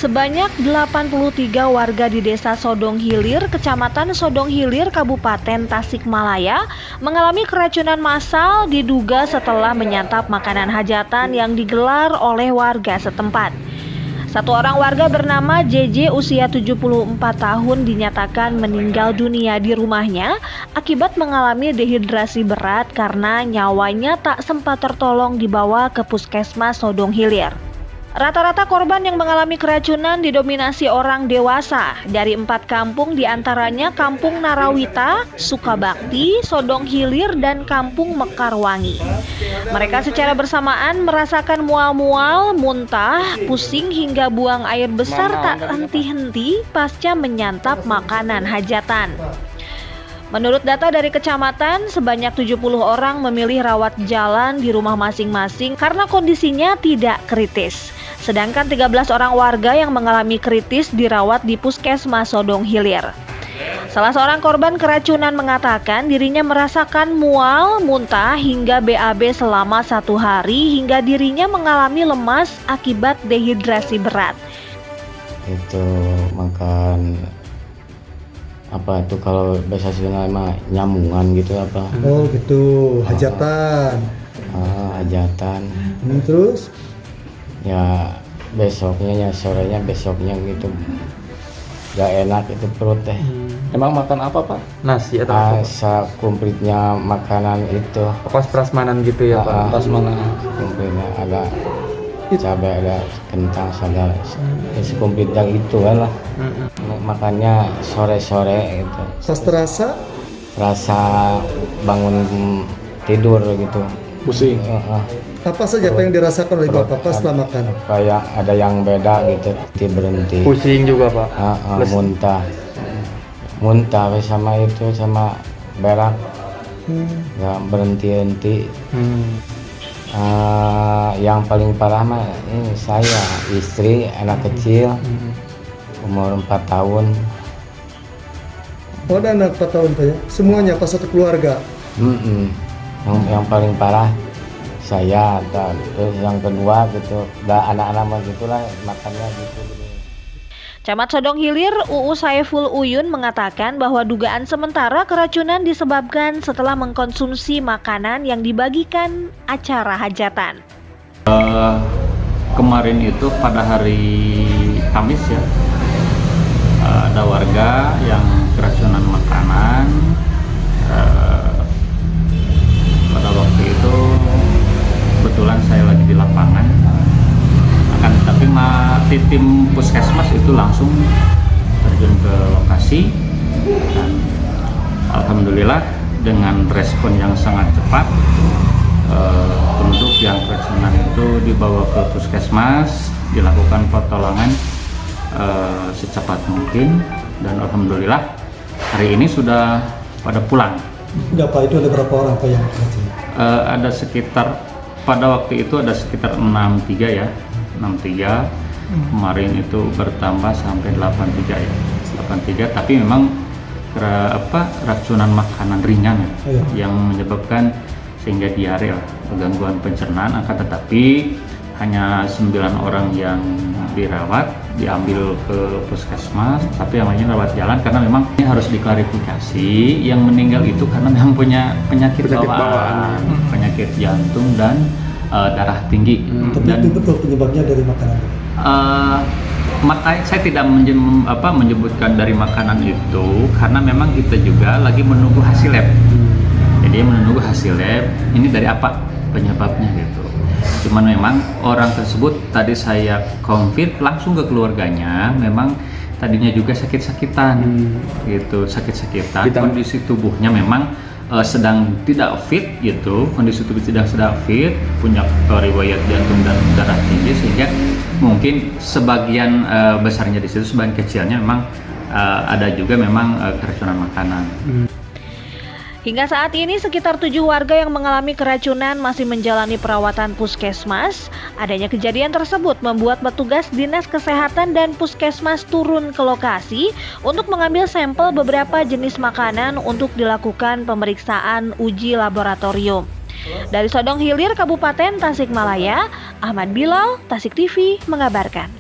Sebanyak 83 warga di Desa Sodong Hilir, Kecamatan Sodong Hilir, Kabupaten Tasikmalaya mengalami keracunan massal diduga setelah menyantap makanan hajatan yang digelar oleh warga setempat. Satu orang warga bernama JJ usia 74 tahun dinyatakan meninggal dunia di rumahnya akibat mengalami dehidrasi berat karena nyawanya tak sempat tertolong dibawa ke Puskesmas Sodong Hilir. Rata-rata korban yang mengalami keracunan didominasi orang dewasa dari 4 kampung, diantaranya Kampung Narawita, Sukabakti, Sodong Hilir, dan Kampung Mekarwangi. Mereka secara bersamaan merasakan mual-mual, muntah, pusing hingga buang air besar tak henti-henti pasca menyantap makanan hajatan. Menurut data dari kecamatan, sebanyak 70 orang memilih rawat jalan di rumah masing-masing karena kondisinya tidak kritis. Sedangkan 13 orang warga yang mengalami kritis dirawat di Puskesmas Sodong Hilir. Salah seorang korban keracunan mengatakan dirinya merasakan mual, muntah hingga BAB selama 1 hari hingga dirinya mengalami lemas akibat dehidrasi berat. Itu makan apa itu kalau bahasa Sunda mah nyamungan gitu apa? Oh gitu, hajatan. Hajatan. Terus? Ya besoknya, ya sorenya besoknya gitu. Gak enak itu perut teh. Emang makan apa Pak? Nasi atau apa? Komplitnya makanan itu. Pas prasmanan gitu ya Pak? Prasmanan. Komplitnya ada cabai, ada kentang, ada sekomplit yang itu kan lah. Makannya sore-sore gitu. Pas terasa? Rasa bangun tidur gitu. Pusing. Apa saja apa yang dirasakan oleh Bapak pas setelah makan? Kayak ada yang beda gitu, berhenti. Pusing juga Pak? Muntah sama itu, sama berak. Nggak berhenti-henti. Yang paling parah mah ini saya, istri, anak kecil, umur 4 tahun. Oh, ada anak 4 tahun Pak ya? Semuanya pas satu keluarga? Yang paling parah saya, terus yang kedua gitu, anak-anak mah gitulah makannya gitu. Camat Sodong Hilir, UU Saiful Uyun mengatakan bahwa dugaan sementara keracunan disebabkan setelah mengkonsumsi makanan yang dibagikan acara hajatan. Kemarin itu pada hari Kamis ya, ada warga yang keracunan makanan. Pada waktu itu kebetulan saya lagi di lapangan. Tapi tim puskesmas itu langsung terjun ke lokasi dan alhamdulillah dengan respon yang sangat cepat, penduduk yang keracunan itu dibawa ke puskesmas, dilakukan pertolongan secepat mungkin, dan alhamdulillah hari ini sudah pada pulang. Udah Pak, itu ada berapa orang Pak yang keracunan? Ada sekitar, pada waktu itu ada sekitar 63 ya. 63, kemarin itu bertambah sampai 83 ya, 83, tapi memang racunan makanan ringan ya, yang menyebabkan sehingga diare, gangguan pencernaan, akan tetapi hanya 9 orang yang dirawat, diambil ke puskesmas, tapi yang lainnya rawat jalan karena memang ini harus diklarifikasi, yang meninggal itu karena memang punya penyakit bawaan, penyakit jantung dan darah tinggi. Tapi dan itu betul penyebabnya dari makanan? Makanya saya tidak menyebutkan dari makanan itu karena memang kita juga lagi menunggu hasil lab. Jadi menunggu hasil lab ini dari apa penyebabnya gitu. Cuman memang orang tersebut tadi saya konfirm langsung ke keluarganya, memang tadinya juga sakit-sakitan gitu, sakit-sakitan. Kondisi tubuhnya memang sedang tidak fit gitu, kondisi tubuh tidak fit, punya riwayat jantung dan darah tinggi, sehingga mungkin sebagian besarnya di situ, sebagian kecilnya memang ada juga memang keracunan makanan. Hingga saat ini sekitar 7 warga yang mengalami keracunan masih menjalani perawatan puskesmas. Adanya kejadian tersebut membuat petugas Dinas Kesehatan dan Puskesmas turun ke lokasi untuk mengambil sampel beberapa jenis makanan untuk dilakukan pemeriksaan uji laboratorium. Dari Sodong Hilir, Kabupaten Tasikmalaya, Ahmad Bilal, Tasik TV mengabarkan.